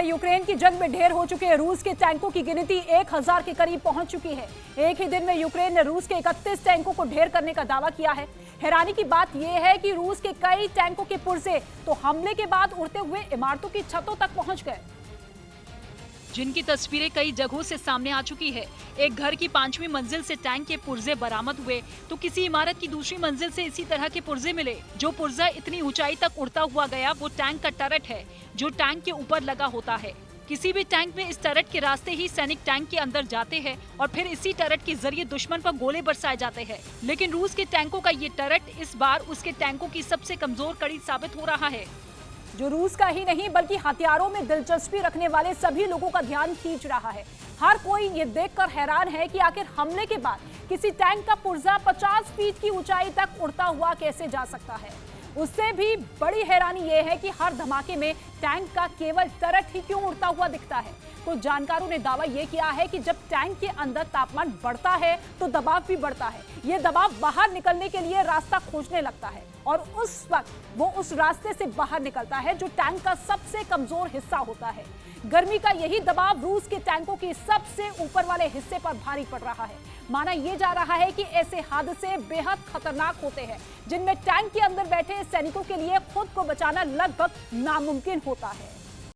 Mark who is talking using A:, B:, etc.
A: Ukraine की जंग में ढेर हो चुके रूस के टैंकों की गिनती 1000 के करीब पहुंच चुकी है। एक ही दिन में यूक्रेन ने रूस के 31 टैंकों को ढेर करने का दावा किया है। हैरानी की बात यह है कि रूस के कई टैंकों के पुर्जे तो हमले के बाद उड़ते हुए इमारतों की छतों तक पहुंच गए,
B: जिनकी तस्वीरें कई जगहों से सामने आ चुकी है। एक घर की 5वीं मंजिल से टैंक के पुर्जे बरामद हुए तो किसी इमारत की दूसरी मंजिल से इसी तरह के पुर्जे मिले। जो पुर्जा इतनी ऊंचाई तक उड़ता हुआ गया वो टैंक का टरट है, जो टैंक के ऊपर लगा होता है। किसी भी टैंक में इस टरट के रास्ते ही सैनिक टैंक के अंदर जाते हैं और फिर इसी टरट के जरिए दुश्मन पर गोले बरसाए जाते हैं। लेकिन रूस के टैंकों का ये टरट इस बार उसके टैंकों की सबसे कमजोर कड़ी साबित हो रहा है,
A: जो रूस का ही नहीं बल्कि हथियारों में दिलचस्पी रखने वाले सभी लोगों का ध्यान खींच रहा है। हर कोई ये देखकर हैरान है कि आखिर हमले के बाद किसी टैंक का पुर्जा 50 फीट की ऊंचाई तक उड़ता हुआ कैसे जा सकता है। उससे भी बड़ी हैरानी यह है कि हर धमाके में टैंक का केवल टरट ही क्यों उड़ता हुआ दिखता है। कुछ जानकारों ने दावा यह किया है कि जब टैंक के अंदर तापमान बढ़ता है तो दबाव भी बढ़ता है। यह दबाव बाहर निकलने के लिए रास्ता खोजने लगता है और उस वक्त वो उस रास्ते से बाहर निकलता है जो टैंक का सबसे कमजोर हिस्सा होता है। गर्मी का यही दबाव रूस के टैंकों की सबसे ऊपर वाले हिस्से पर भारी पड़ रहा है। माना यह जा रहा है कि ऐसे हादसे बेहद खतरनाक होते हैं जिनमें टैंक के अंदर बैठे सैनिकों के लिए खुद को बचाना लगभग नामुमकिन होता है।